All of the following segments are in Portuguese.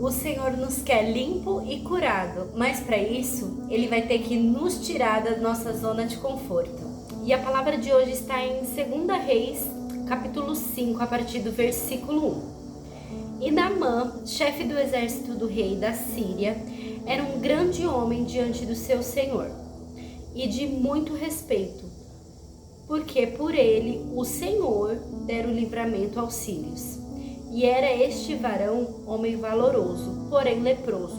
O Senhor nos quer limpo e curado, mas para isso, Ele vai ter que nos tirar da nossa zona de conforto. E a palavra de hoje está em 2 Reis, capítulo 5, a partir do versículo 1. E Naamã, chefe do exército do rei da Síria, era um grande homem diante do seu senhor, e de muito respeito, porque por ele o Senhor dera o livramento aos sírios. E era este varão homem valoroso, porém leproso.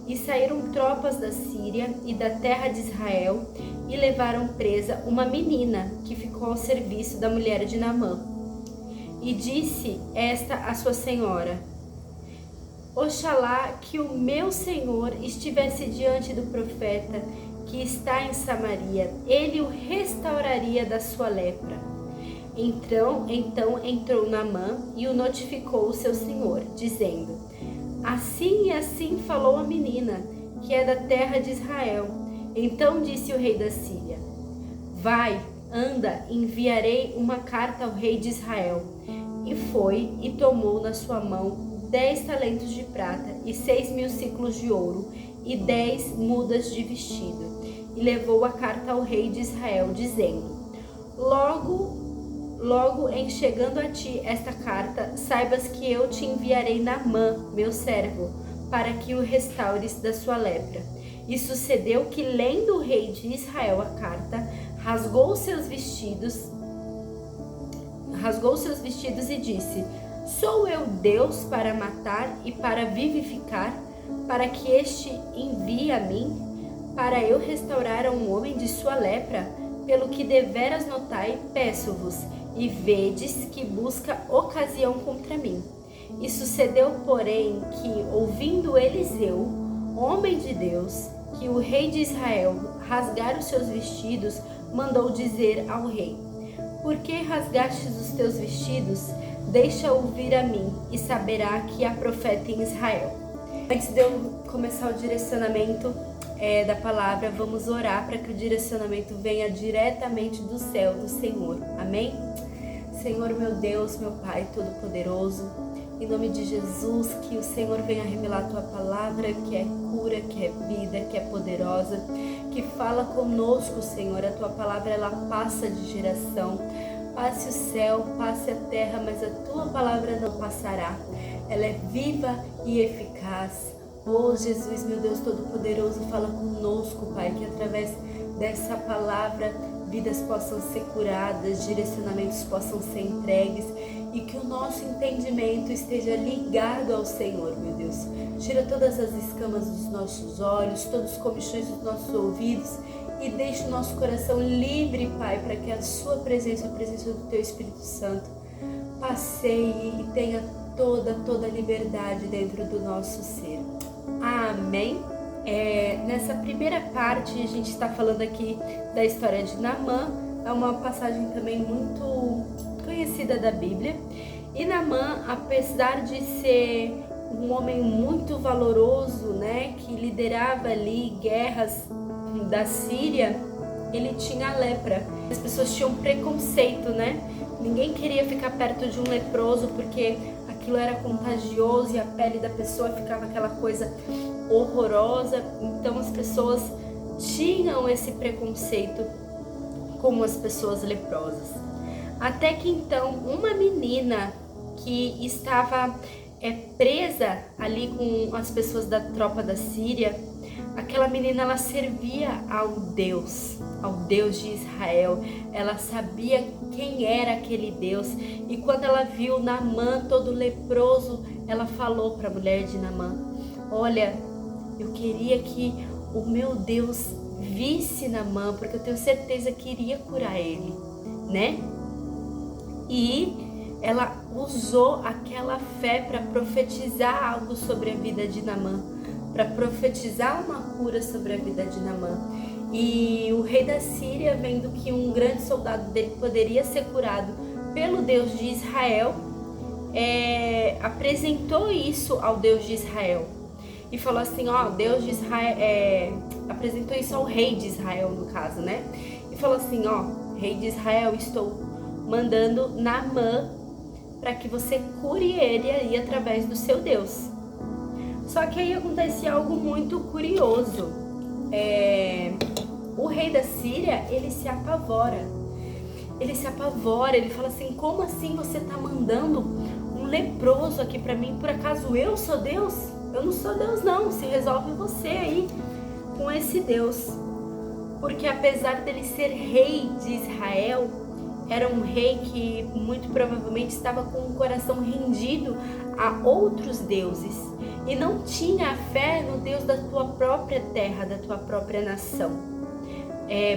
E saíram tropas da Síria e da terra de Israel e levaram presa uma menina que ficou ao serviço da mulher de Naamã. E disse esta à sua senhora: Oxalá que o meu senhor estivesse diante do profeta que está em Samaria, ele o restauraria da sua lepra. Então entrou Naamã e o notificou o seu senhor, dizendo: Assim e assim falou a menina, que é da terra de Israel. Então disse o rei da Síria: Vai, anda, enviarei uma carta ao rei de Israel. E foi e tomou na sua mão 10 talentos de prata e 6.000 ciclos de ouro e 10 mudas de vestido. E levou a carta ao rei de Israel, dizendo: Logo em chegando a ti esta carta, saibas que eu te enviarei Naamã, meu servo, para que o restaures da sua lepra. E sucedeu que, lendo o rei de Israel a carta, rasgou seus vestidos e disse: Sou eu Deus para matar e para vivificar, para que este envie a mim, para eu restaurar a um homem de sua lepra? Pelo que deveras notai, peço-vos, e vedes que busca ocasião contra mim. E sucedeu, porém, que, ouvindo Eliseu, homem de Deus, que o rei de Israel rasgara os seus vestidos, mandou dizer ao rei: Por que rasgastes os teus vestidos? Deixa-o vir a mim, e saberá que há profeta em Israel. Antes de eu começar o direcionamento da palavra, vamos orar para que o direcionamento venha diretamente do céu, do Senhor. Amém? Senhor, meu Deus, meu Pai Todo-Poderoso, em nome de Jesus, que o Senhor venha revelar a Tua palavra, que é cura, que é vida, que é poderosa, que fala conosco, Senhor. A Tua palavra, ela passa de geração. Passe o céu, passe a terra, mas a Tua palavra não passará. Ela é viva e eficaz. Oh, Jesus, meu Deus Todo-Poderoso, fala conosco, Pai, que através dessa palavra vidas possam ser curadas, direcionamentos possam ser entregues e que o nosso entendimento esteja ligado ao Senhor, meu Deus. Tira todas as escamas dos nossos olhos, todos os comichões dos nossos ouvidos e deixe o nosso coração livre, Pai, para que a Sua presença, a presença do Teu Espírito Santo, passeie e tenha toda a liberdade dentro do nosso ser. Amém? Nessa primeira parte, a gente está falando aqui da história de Naamã. É uma passagem também muito conhecida da Bíblia. E Naamã, apesar de ser um homem muito valoroso, né, que liderava ali guerras da Síria, ele tinha lepra. As pessoas tinham preconceito, né? Ninguém queria ficar perto de um leproso porque aquilo era contagioso e a pele da pessoa ficava aquela coisa horrorosa. Então as pessoas tinham esse preconceito com as pessoas leprosas. Até que então uma menina que estava presa ali com as pessoas da tropa da Síria, aquela menina, ela servia ao Deus de Israel. Ela sabia quem era aquele Deus. E quando ela viu Naamã todo leproso, ela falou para a mulher de Naamã: Olha, eu queria que o meu Deus visse Naamã, porque eu tenho certeza que iria curar ele, né? E ela usou aquela fé para profetizar algo sobre a vida de Naamã, para profetizar uma cura sobre a vida de Naamã. E o rei da Síria, vendo que um grande soldado dele poderia ser curado pelo Deus de Israel, apresentou isso ao Deus de Israel. E falou assim, ó, Deus de Israel, apresentou isso ao rei de Israel, no caso, né? E falou assim, ó, rei de Israel, estou mandando Naamã para que você cure ele aí através do seu Deus. Só que aí acontece algo muito curioso. O rei da Síria, ele se apavora. Ele fala assim: como assim você tá mandando um leproso aqui pra mim? Por acaso eu sou Deus? Eu não sou Deus não, se resolve você aí com esse Deus. Porque apesar dele ser rei de Israel, era um rei que muito provavelmente estava com o coração rendido a outros deuses e não tinha a fé no Deus da tua própria terra, da tua própria nação.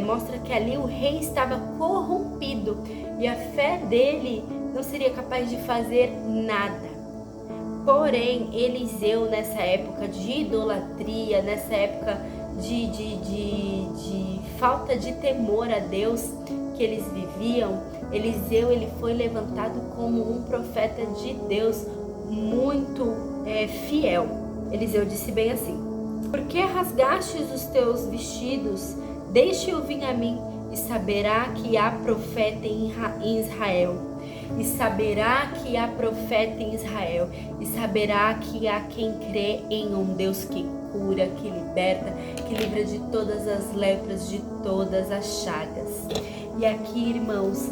Mostra que ali o rei estava corrompido e a fé dele não seria capaz de fazer nada. Porém, Eliseu, nessa época de idolatria, nessa época de falta de temor a Deus que eles viviam, Eliseu ele foi levantado como um profeta de Deus muito fiel. Eliseu disse bem assim: por que rasgastes os teus vestidos? Deixe-o vir a mim, e saberá que há profeta em Israel. E saberá que há profeta em Israel. E saberá que há quem crê em um Deus que cura, que liberta, que livra de todas as lepras, de todas as chagas. E aqui, irmãos,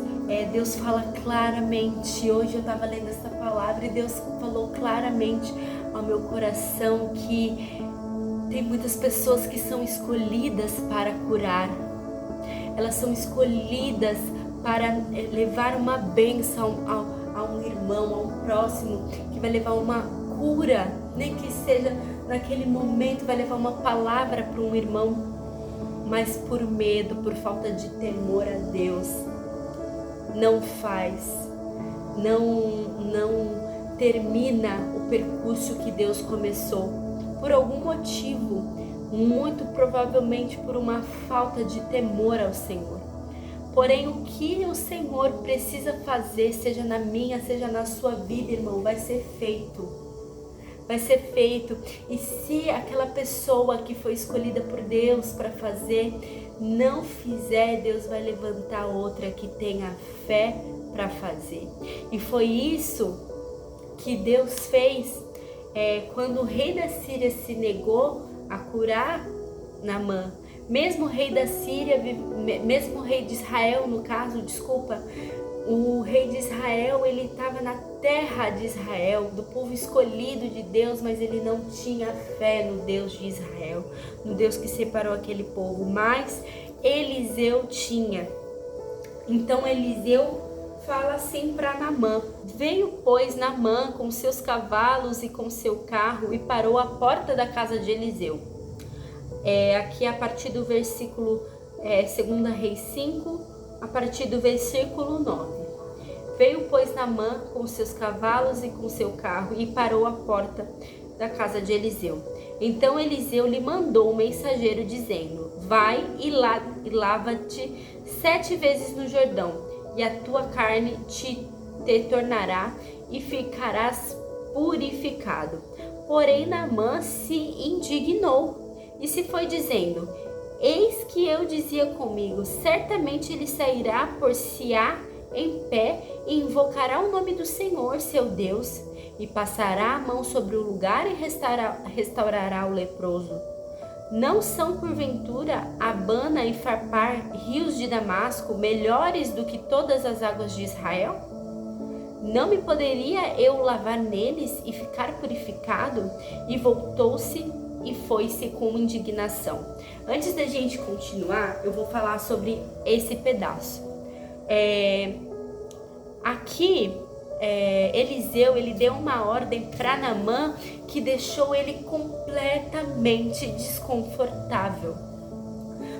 Deus fala claramente. Hoje eu estava lendo essa palavra e Deus falou claramente ao meu coração que tem muitas pessoas que são escolhidas para curar. Elas são escolhidas para levar uma bênção a um irmão, a um próximo, que vai levar uma cura, nem que seja naquele momento, vai levar uma palavra para um irmão, mas por medo, por falta de temor a Deus, não faz, não termina o percurso que Deus começou. Por algum motivo, muito provavelmente por uma falta de temor ao Senhor. Porém, o que o Senhor precisa fazer, seja na minha, seja na sua vida, irmão, vai ser feito. Vai ser feito. E se aquela pessoa que foi escolhida por Deus para fazer, não fizer, Deus vai levantar outra que tenha fé para fazer. E foi isso que Deus fez. Quando o rei da Síria se negou a curar Naamã, mesmo o rei da Síria, mesmo o rei de Israel, no caso, o rei de Israel, ele estava na terra de Israel, do povo escolhido de Deus, mas ele não tinha fé no Deus de Israel, no Deus que separou aquele povo, mas Eliseu tinha. Então Eliseu fala assim para Naamã: veio, pois, Naamã com seus cavalos e com seu carro e parou à porta da casa de Eliseu. Aqui a partir do versículo 2 Reis 5, a partir do versículo 9. Veio, pois, Naamã com seus cavalos e com seu carro e parou à porta da casa de Eliseu. Então Eliseu lhe mandou um mensageiro dizendo: vai e lava-te 7 vezes no Jordão, e a tua carne te tornará e ficarás purificado. Porém Naamã se indignou e se foi dizendo: eis que eu dizia comigo, certamente ele sairá por-se-á em pé e invocará o nome do Senhor, seu Deus, e passará a mão sobre o lugar e restaurará o leproso. Não são, porventura, Abana e Farpar, rios de Damasco, melhores do que todas as águas de Israel? Não me poderia eu lavar neles e ficar purificado? E voltou-se e foi-se com indignação. Antes da gente continuar, eu vou falar sobre esse pedaço. Aqui, Eliseu, ele deu uma ordem para Naamã que deixou ele completamente desconfortável,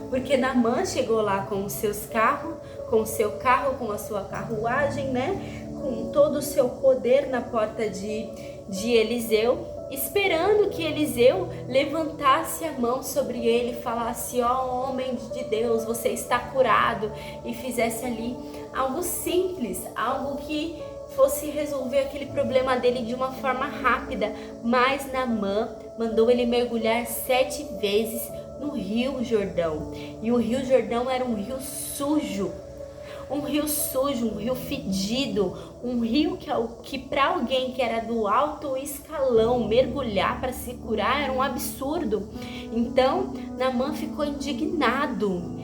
porque Naamã chegou lá com os seus carros, com o seu carro, com a sua carruagem, né, com todo o seu poder na porta de Eliseu, esperando que Eliseu levantasse a mão sobre ele e falasse: ó, homem de Deus, você está curado, e fizesse ali algo simples, algo que fosse resolver aquele problema dele de uma forma rápida. Mas Naamã mandou ele mergulhar 7 vezes no Rio Jordão. E o Rio Jordão era um rio sujo, um rio sujo, um rio fedido, um rio que para alguém que era do alto escalão, mergulhar para se curar era um absurdo. Então Naamã ficou indignado,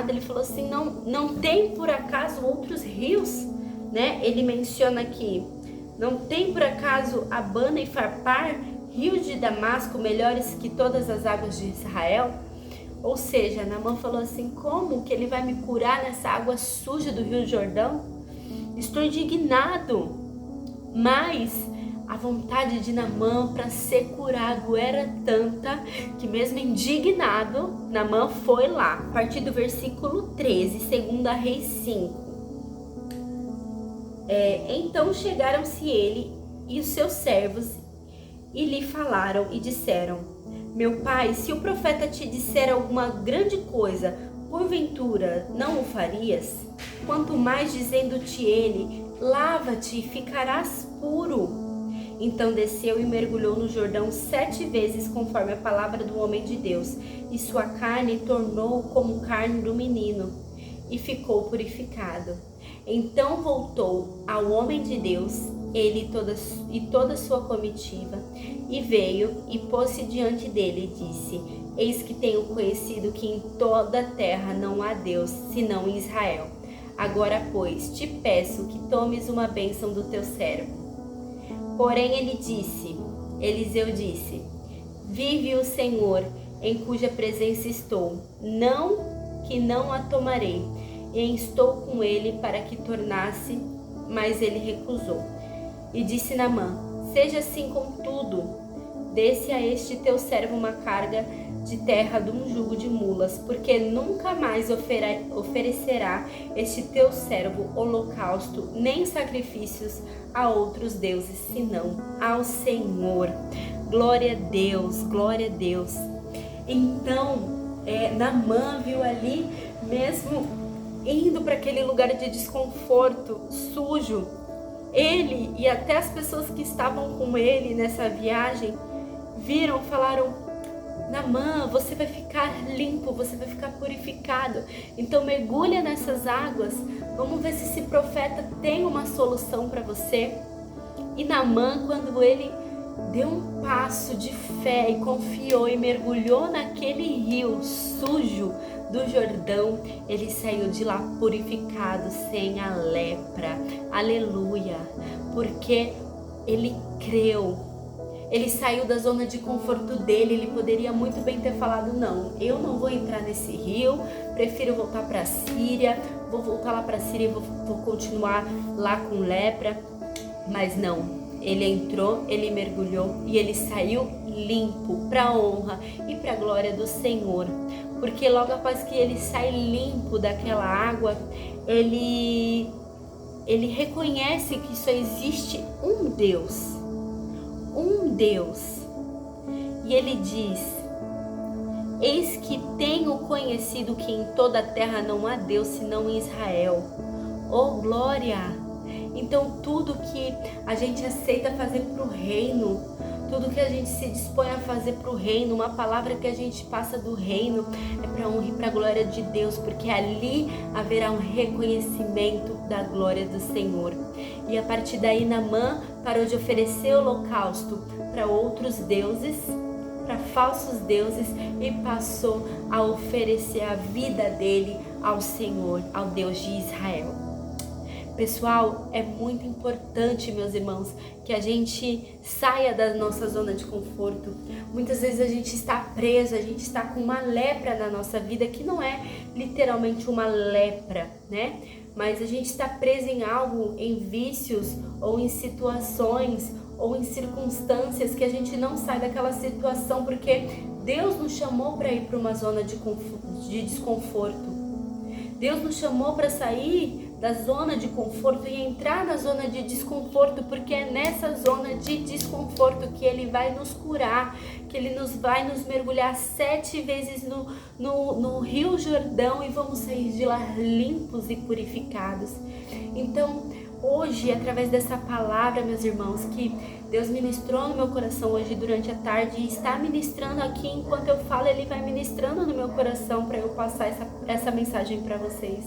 ele falou assim, não tem por acaso outros rios, né? Ele menciona aqui, não tem por acaso Abana e Farpar, rios de Damasco melhores que todas as águas de Israel? Ou seja, Naamã falou assim, como que ele vai me curar nessa água suja do Rio Jordão? Estou indignado. Mas a vontade de Naamã para ser curado era tanta que mesmo indignado, Naamã foi lá. A partir do versículo 13, 2 Reis 5. Então chegaram-se ele e os seus servos e lhe falaram e disseram, meu pai, se o profeta te disser alguma grande coisa, porventura não o farias? Quanto mais dizendo-te ele, lava-te e ficarás puro. Então desceu e mergulhou no Jordão 7 vezes, conforme a palavra do homem de Deus, e sua carne tornou como carne do menino, e ficou purificado. Então voltou ao homem de Deus, ele e toda a sua comitiva, e veio e pôs-se diante dele e disse, eis que tenho conhecido que em toda a terra não há Deus, senão em Israel. Agora, pois, te peço que tomes uma bênção do teu servo. Porém Eliseu disse, vive o Senhor, em cuja presença estou, que não a tomarei, e estou com ele para que tornasse, mas ele recusou. E disse Naamã, seja assim contudo, desce a este teu servo uma carga de terra de um jugo de mulas, porque nunca mais oferecerá este teu servo holocausto, nem sacrifícios a outros deuses, senão ao Senhor. Glória a Deus, glória a Deus. Então, Naamã viu ali, mesmo indo para aquele lugar de desconforto, sujo, ele e até as pessoas que estavam com ele nessa viagem, falaram, Naamã, você vai ficar limpo, você vai ficar purificado, então mergulha nessas águas, vamos ver se esse profeta tem uma solução para você. E Naamã, quando ele deu um passo de fé e confiou e mergulhou naquele rio sujo do Jordão, ele saiu de lá purificado, sem a lepra. Aleluia! Porque ele creu. Ele saiu da zona de conforto dele. Ele poderia muito bem ter falado, não, eu não vou entrar nesse rio, prefiro voltar para a Síria, vou voltar lá para a Síria e vou continuar lá com lepra. Mas não. Ele entrou, ele mergulhou e ele saiu limpo para a honra e para a glória do Senhor. Porque logo após que ele sai limpo daquela água, ele reconhece que só existe um Deus. Um Deus. E ele diz, eis que tenho conhecido que em toda a terra não há Deus senão em Israel. Oh glória! Então tudo que a gente aceita fazer para o reino, tudo que a gente se dispõe a fazer para o reino, uma palavra que a gente passa do reino, é para honra e para a glória de Deus, porque ali haverá um reconhecimento da glória do Senhor. E a partir daí Naamã parou de oferecer holocausto para outros deuses, para falsos deuses, e passou a oferecer a vida dele ao Senhor, ao Deus de Israel. Pessoal, é muito importante, meus irmãos, que a gente saia da nossa zona de conforto. Muitas vezes a gente está preso, a gente está com uma lepra na nossa vida, que não é literalmente uma lepra, né? Mas a gente está preso em algo, em vícios, ou em situações, ou em circunstâncias que a gente não sai daquela situação, porque Deus nos chamou para ir para uma zona de desconforto. Deus nos chamou para sair da zona de conforto e entrar na zona de desconforto, porque é nessa zona de desconforto que Ele vai nos curar, que Ele vai nos mergulhar 7 vezes no Rio Jordão e vamos sair de lá limpos e purificados. Então, hoje, através dessa palavra, meus irmãos, que Deus ministrou no meu coração hoje durante a tarde e está ministrando aqui enquanto eu falo, Ele vai ministrando no meu coração para eu passar essa mensagem para vocês.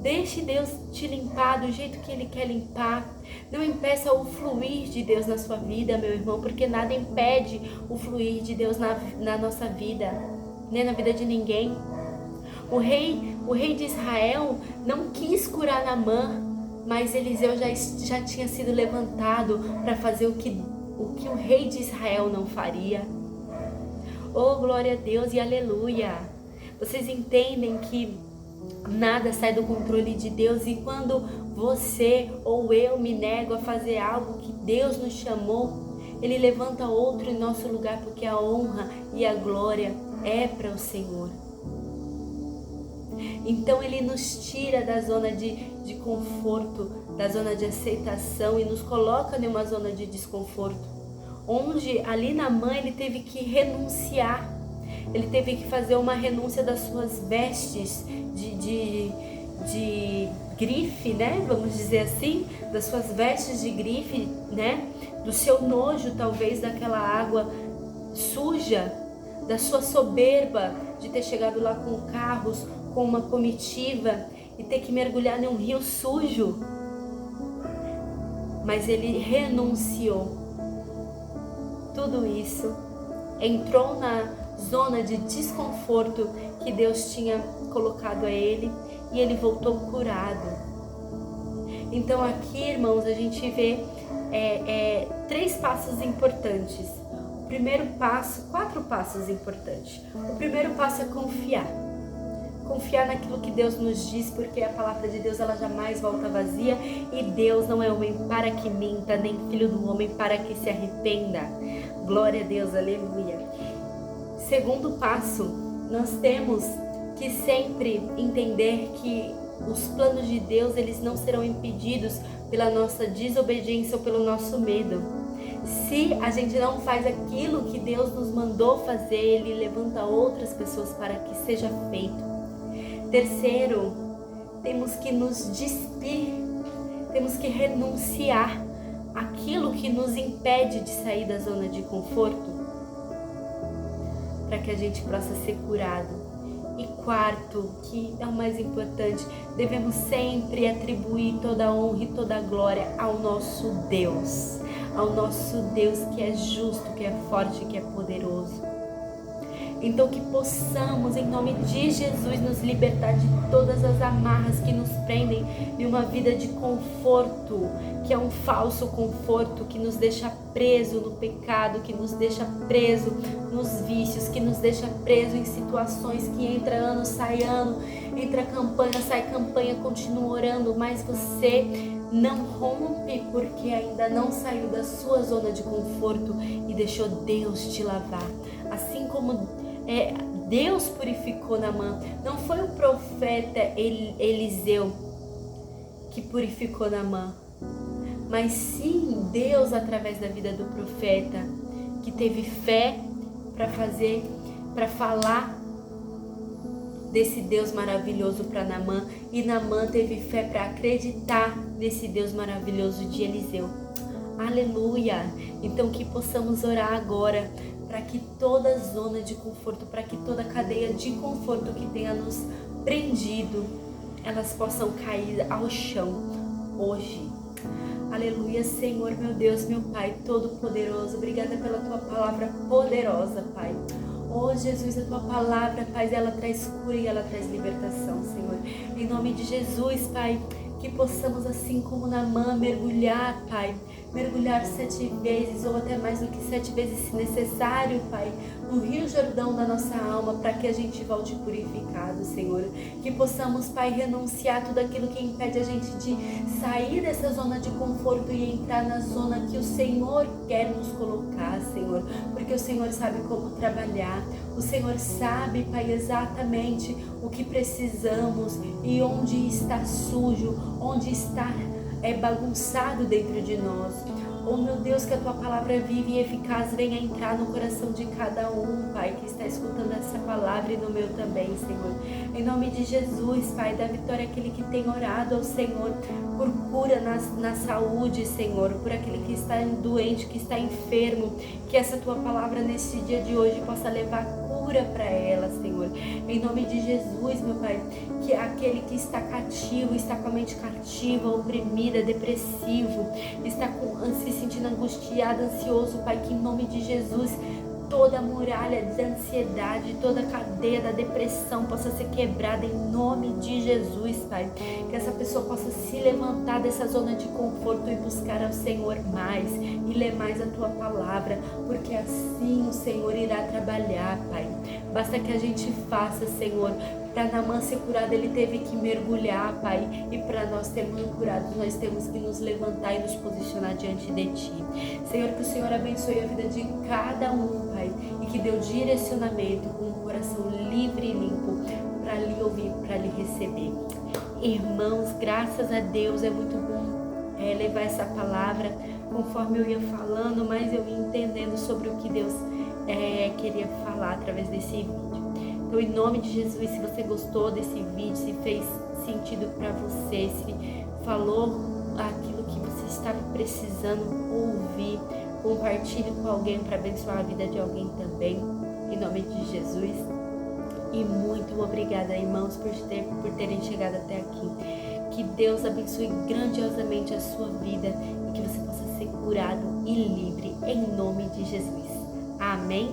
Deixe Deus te limpar do jeito que Ele quer limpar. Não impeça o fluir de Deus na sua vida, meu irmão, porque nada impede o fluir de Deus na nossa vida, nem na vida de ninguém. O rei de Israel não quis curar Naamã, mas Eliseu já tinha sido levantado para fazer o que o rei de Israel não faria. Oh, glória a Deus e aleluia! Vocês entendem que nada sai do controle de Deus, e quando você ou eu me nego a fazer algo que Deus nos chamou, Ele levanta outro em nosso lugar, porque a honra e a glória é para o Senhor. Então Ele nos tira da zona de conforto, da zona de aceitação, e nos coloca em uma zona de desconforto, onde ali Naamã ele teve que renunciar. Ele teve que fazer uma renúncia das suas vestes de grife, né? Vamos dizer assim, das suas vestes de grife, né? Do seu nojo, talvez, daquela água suja, da sua soberba de ter chegado lá com carros, com uma comitiva e ter que mergulhar em um rio sujo. Mas ele renunciou tudo isso, entrou na zona de desconforto que Deus tinha colocado a ele, e ele voltou curado. Então aqui, irmãos, a gente vê 3 passos importantes. O primeiro passo, 4 passos importantes. O primeiro passo é confiar. Confiar naquilo que Deus nos diz, porque a palavra de Deus ela jamais volta vazia, e Deus não é homem para que minta, nem filho do homem para que se arrependa. Glória a Deus, aleluia. Segundo passo, nós temos que sempre entender que os planos de Deus eles não serão impedidos pela nossa desobediência ou pelo nosso medo. Se a gente não faz aquilo que Deus nos mandou fazer, Ele levanta outras pessoas para que seja feito. Terceiro, temos que nos despir, temos que renunciar àquilo que nos impede de sair da zona de conforto, para que a gente possa ser curado. E quarto, que é o mais importante, devemos sempre atribuir toda a honra e toda a glória ao nosso Deus que é justo, que é forte, que é poderoso. Então que possamos, em nome de Jesus, nos libertar de todas as amarras que nos prendem em uma vida de conforto, que é um falso conforto, que nos deixa preso no pecado, que nos deixa preso nos vícios, que nos deixa preso em situações que entra ano, sai ano, entra campanha, sai campanha, continua orando, mas você não rompe porque ainda não saiu da sua zona de conforto e deixou Deus te lavar. Assim como Deus purificou Naamã, não foi o profeta Eliseu que purificou Naamã, mas sim Deus através da vida do profeta, que teve fé para falar desse Deus maravilhoso para Naamã, e Naamã teve fé para acreditar nesse Deus maravilhoso de Eliseu. Aleluia! Então que possamos orar agora para que toda zona de conforto, para que toda cadeia de conforto que tenha nos prendido, elas possam cair ao chão hoje. Aleluia, Senhor, meu Deus, meu Pai Todo-Poderoso, obrigada pela Tua palavra poderosa, Pai. Oh, Jesus, a Tua palavra, Pai, ela traz cura e ela traz libertação, Senhor. Em nome de Jesus, Pai, que possamos, assim como Naamã, mergulhar, Pai, mergulhar 7 vezes ou até mais do que 7 vezes se necessário, Pai, no Rio Jordão da nossa alma, para que a gente volte purificado, Senhor. Que possamos, Pai, renunciar tudo aquilo que impede a gente de sair dessa zona de conforto e entrar na zona que o Senhor quer nos colocar, Senhor, porque o Senhor sabe como trabalhar, o Senhor sabe, Pai, exatamente o que precisamos e onde está sujo, onde está bagunçado dentro de nós. Oh meu Deus, que a tua palavra viva e eficaz venha entrar no coração de cada um, Pai, que está escutando essa palavra e no meu também, Senhor. Em nome de Jesus, Pai, dá vitória àquele que tem orado ao Senhor por cura na saúde, Senhor, por aquele que está doente, que está enfermo, que essa tua palavra nesse dia de hoje possa levar cura para ela, Senhor. Em nome de Jesus, meu Pai, que aquele que está cativo, está com a mente cativa, oprimida, depressivo, está se sentindo angustiado, ansioso, Pai, que em nome de Jesus toda a muralha da ansiedade, toda a cadeia da depressão possa ser quebrada em nome de Jesus, Pai. Que essa pessoa possa se levantar dessa zona de conforto e buscar ao Senhor mais e ler mais a Tua palavra, porque assim o Senhor irá trabalhar, Pai. Basta que a gente faça, Senhor. Para Naamã ser curado, ele teve que mergulhar, Pai. E para nós sermos curados, nós temos que nos levantar e nos posicionar diante de Ti. Senhor, que o Senhor abençoe a vida de cada um, Pai. E que dê o direcionamento com um coração livre e limpo para lhe ouvir, para lhe receber. Irmãos, graças a Deus, é muito bom levar essa palavra. Conforme eu ia falando, mas eu ia entendendo sobre o que Deus queria falar através desse vídeo. Então, em nome de Jesus, se você gostou desse vídeo, se fez sentido para você, se falou aquilo que você estava precisando ouvir, compartilhe com alguém para abençoar a vida de alguém também, em nome de Jesus. E muito obrigada, irmãos, por terem chegado até aqui. Que Deus abençoe grandiosamente a sua vida e que você possa ser curado e livre, em nome de Jesus. Amém?